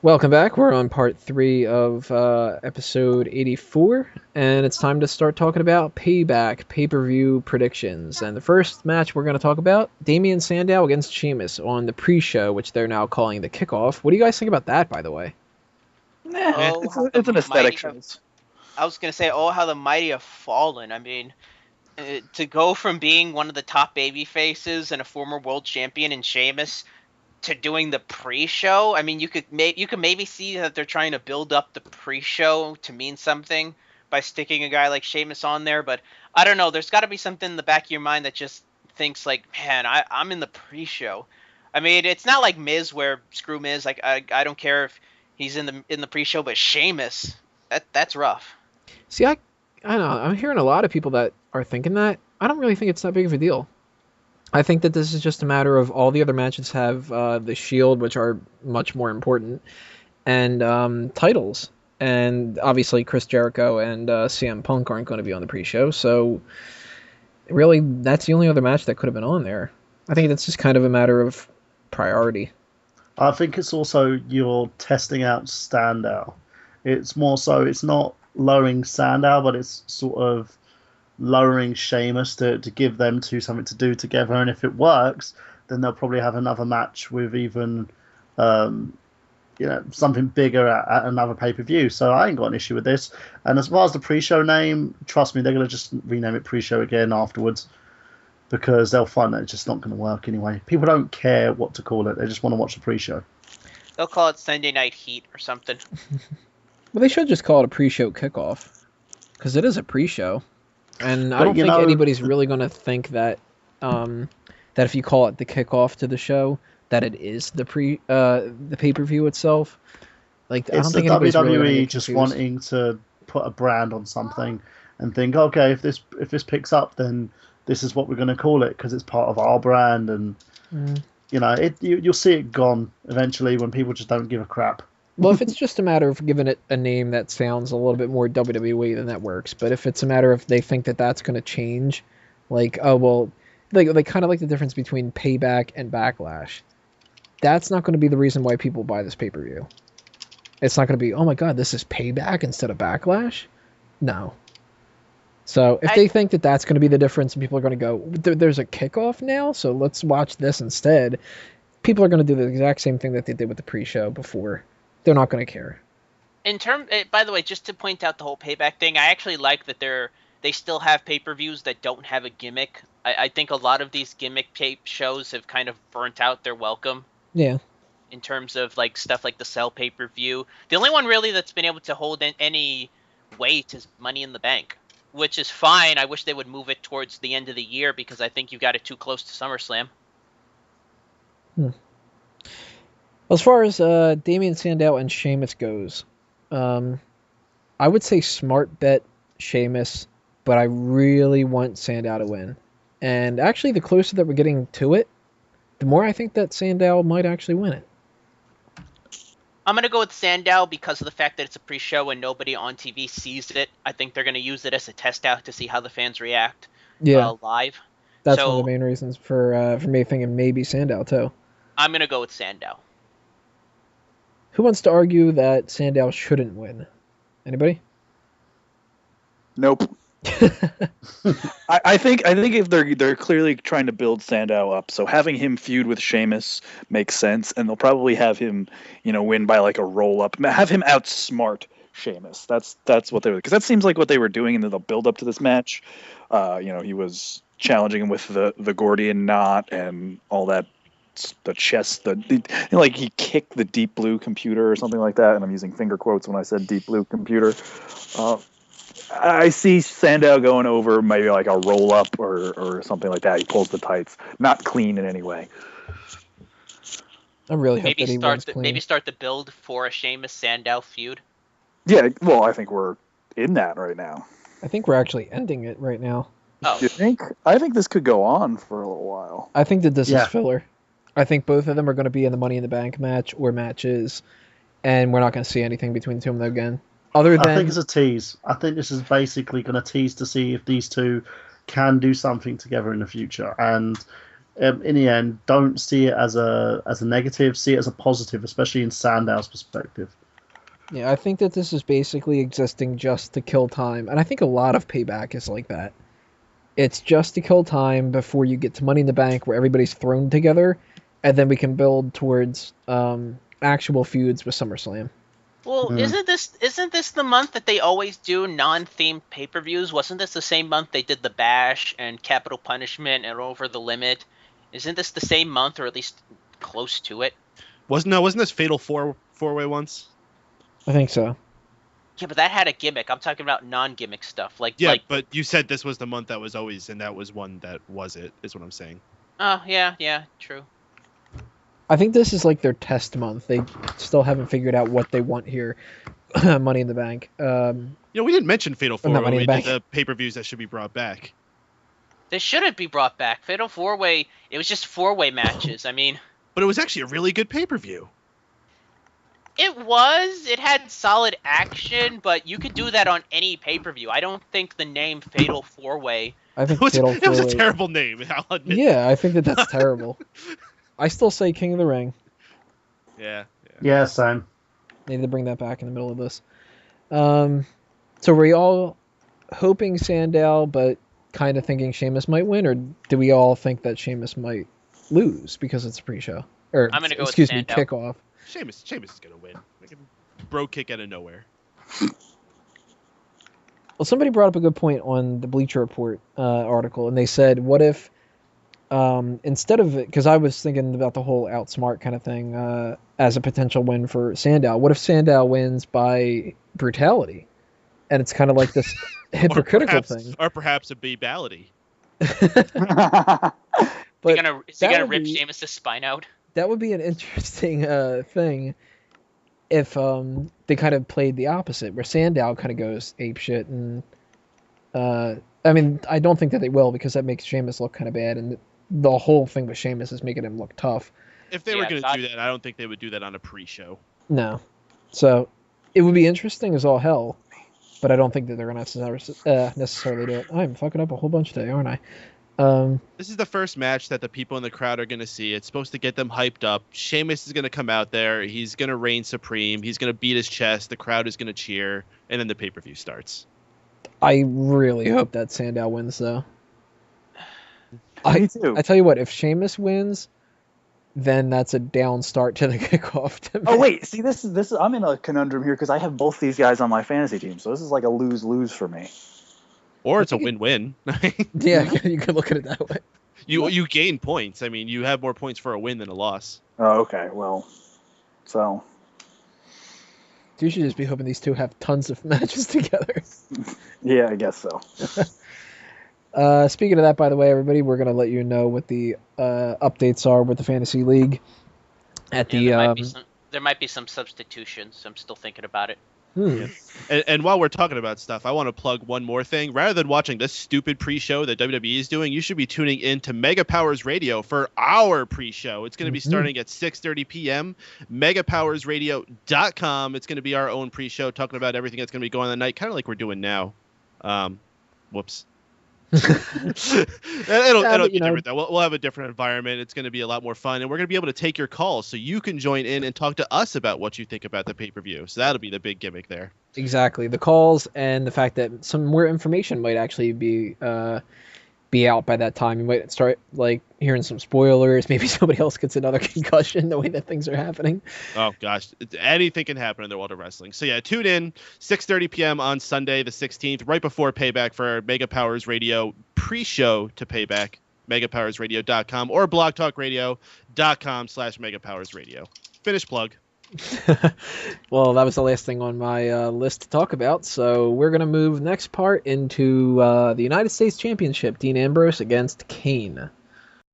Welcome back. We're on part 3 of episode 84, and it's time to start talking about Payback pay-per-view predictions. And the first match we're going to talk about, Damien Sandow against Sheamus on the pre-show, which they're now calling the Kickoff. What do you guys think about that, by the way? Oh, It's, how the it's an aesthetic mighty have, choice. I was gonna say, oh, how the mighty have fallen. I mean, to go from being one of the top baby faces and a former world champion in Sheamus to doing the pre-show. I mean, you could maybe see that they're trying to build up the pre-show to mean something by sticking a guy like Sheamus on there. But I don't know. There's got to be something in the back of your mind that just thinks like, man, I'm in the pre-show. I mean, it's not like Miz where screw Miz. Like I don't care if he's in the pre-show, but Sheamus, that's rough. See, I don't know. I'm hearing a lot of people that are thinking that. I don't really think it's that big of a deal. I think that this is just a matter of all the other matches have the Shield, which are much more important, and titles. And obviously, Chris Jericho and CM Punk aren't going to be on the pre-show, so really, that's the only other match that could have been on there. I think that's just kind of a matter of priority. I think it's also you're testing out Sandow. It's more so it's not lowering Sandow, but it's sort of lowering Sheamus to give them two something to do together. And if it works, then they'll probably have another match with even um, something bigger at another pay-per-view. So I ain't got an issue with this. And as far as the pre-show name, trust me, they're going to just rename it pre-show again afterwards because they'll find that it's just not going to work anyway. People don't care what to call it. They just want to watch the pre-show. They'll call it Sunday Night Heat or something. Well, they should just call it a pre-show kickoff, because it is a pre-show. And I But, don't think anybody's really going to think that that if you call it the kickoff to the show, that it is the pay-per-view itself. Like, I It's don't the think anybody's really gonna WWE get just confused. wanting to put a brand on something and think, okay, if this picks up, then this is what we're going to call it because it's part of our brand, and Mm. you'll see it gone eventually when people just don't give a crap. Well, if it's just a matter of giving it a name that sounds a little bit more WWE, then that works. But if it's a matter of they think that that's going to change, like, oh, well, they kind of like the difference between Payback and Backlash. That's not going to be the reason why people buy this pay-per-view. It's not going to be, oh my god, this is Payback instead of Backlash? No. So if they think that that's going to be the difference and people are going to go, there's a kickoff now, so let's watch this instead, people are going to do the exact same thing that they did with the pre-show before. They're not going to care. By the way, just to point out the whole Payback thing, I actually like that they still have pay-per-views that don't have a gimmick. I think a lot of these gimmick tape shows have kind of burnt out their welcome. Yeah. In terms of like stuff like the Cell pay-per-view. The only one really that's been able to hold any weight is Money in the Bank, which is fine. I wish they would move it towards the end of the year because I think you've got it too close to SummerSlam. As far as Damien Sandow and Sheamus goes, I would say smart bet Sheamus, but I really want Sandow to win. And actually, the closer that we're getting to it, the more I think that Sandow might actually win it. I'm going to go with Sandow because of the fact that it's a pre-show and nobody on TV sees it. I think they're going to use it as a test out to see how the fans react live. That's one of the main reasons for me thinking maybe Sandow, too. I'm going to go with Sandow. Who wants to argue that Sandow shouldn't win? Anybody? Nope. I think if they're clearly trying to build Sandow up, so having him feud with Sheamus makes sense, and they'll probably have him, win by like a roll up, have him outsmart Sheamus. That's what they were, because that seems like what they were doing in the build up to this match. He was challenging him with the Gordian knot and all that. The chest, like he kicked the deep blue computer or something like that, and I'm using finger quotes when I said deep blue computer. I see Sandow going over maybe like a roll up or something like that. He pulls the tights, not clean in any way. I really hope that he wins clean. Maybe start the build for a Sheamus Sandow feud. Yeah, well, I think we're in that right now. I think we're actually ending it right now. Oh, you think? I think this could go on for a little while. I think that this is filler. I think both of them are going to be in the Money in the Bank match or matches, and we're not going to see anything between the two of them again. I think it's a tease. I think this is basically going to tease to see if these two can do something together in the future. And in the end, don't see it as a negative. See it as a positive, especially in Sandow's perspective. Yeah, I think that this is basically existing just to kill time, and I think a lot of Payback is like that. It's just to kill time before you get to Money in the Bank, where everybody's thrown together, and then we can build towards actual feuds with SummerSlam. Well, isn't this the month that they always do non-themed pay-per-views? Wasn't this the same month they did the Bash and Capital Punishment and Over the Limit? Isn't this the same month, or at least close to it? Wasn't this Fatal four-way once? I think so. Yeah, but that had a gimmick. I'm talking about non-gimmick stuff. But you said this was the month that was always, and that was one that was it, is what I'm saying. Oh, yeah, true. I think this is like their test month. They still haven't figured out what they want here. Money in the Bank. We didn't mention Fatal 4 when we did the pay-per-views that should be brought back. They shouldn't be brought back. Fatal 4-way, it was just 4-way matches. I mean... But it was actually a really good pay-per-view. It was. It had solid action, but you could do that on any pay-per-view. I don't think the name Fatal 4-way... I think it was a terrible name, I'll admit. Yeah, I think that's terrible. I still say King of the Ring. Yeah, same. Need to bring that back in the middle of this. So were you all hoping Sandow, but kind of thinking Sheamus might win, or do we all think that Sheamus might lose because it's a pre-show? Or I'm gonna go excuse with me, Sandow. kickoff. Sheamus is gonna win. Like a bro kick out of nowhere. Well, somebody brought up a good point on the Bleacher Report article, and they said, what if instead of it, because I was thinking about the whole outsmart kind of thing as a potential win for Sandow. What if Sandow wins by brutality? And it's kind of like this hypocritical thing. Or perhaps a bebality. But is he gonna rip Sheamus' spine out? That would be an interesting thing if they kind of played the opposite, where Sandow kind of goes apeshit, and I mean, I don't think that they will, because that makes Sheamus look kind of bad, and the whole thing with Sheamus is making him look tough. If they were going to do that, I don't think they would do that on a pre-show. No. So it would be interesting as all hell, but I don't think that they're going to necessarily do it. I'm fucking up a whole bunch today, aren't I? This is the first match that the people in the crowd are going to see. It's supposed to get them hyped up. Sheamus is going to come out there. He's going to reign supreme. He's going to beat his chest. The crowd is going to cheer, and then the pay-per-view starts. I really hope that Sandow wins, though. Me too. I tell you what, if Sheamus wins, then that's a down start to the kickoff. Oh wait, see, this is I'm in a conundrum here because I have both these guys on my fantasy team, so this is like a lose-lose for me. Or it's a win-win. Yeah, you can look at it that way. You gain points. I mean, you have more points for a win than a loss. Oh, okay. Well, so You should just be hoping these two have tons of matches together. Yeah, I guess so. Speaking of that, by the way, everybody, we're going to let you know what the updates are with the Fantasy League. There might be some substitutions. I'm still thinking about it. Yeah. And while we're talking about stuff, I want to plug one more thing. Rather than watching this stupid pre-show that WWE is doing, you should be tuning in to Mega Powers Radio for our pre-show. It's going to be starting at 6:30 p.m. MegaPowersRadio.com. It's going to be our own pre-show talking about everything that's going to be going on that night, kind of like we're doing now. Whoops. It'll be different though. We'll have a different environment. It's going to be a lot more fun, and we're going to be able to take your calls so you can join in and talk to us about what you think about the pay-per-view. So that'll be the big gimmick there. Exactly, the calls and the fact that some more information might actually be out by that time. You might start like hearing some spoilers. Maybe somebody else gets another concussion the way that things are happening. Oh gosh, anything can happen in the world of wrestling. So yeah, tune in 6:30 p.m. on Sunday the 16th, right before Payback, for Mega Powers Radio pre-show to Payback. MegaPowersRadio.com or BlogTalkRadio.com/MegaPowersRadio. Finish plug. Well, that was the last thing on my list to talk about, so we're going to move next part into the United States Championship, Dean Ambrose against Kane.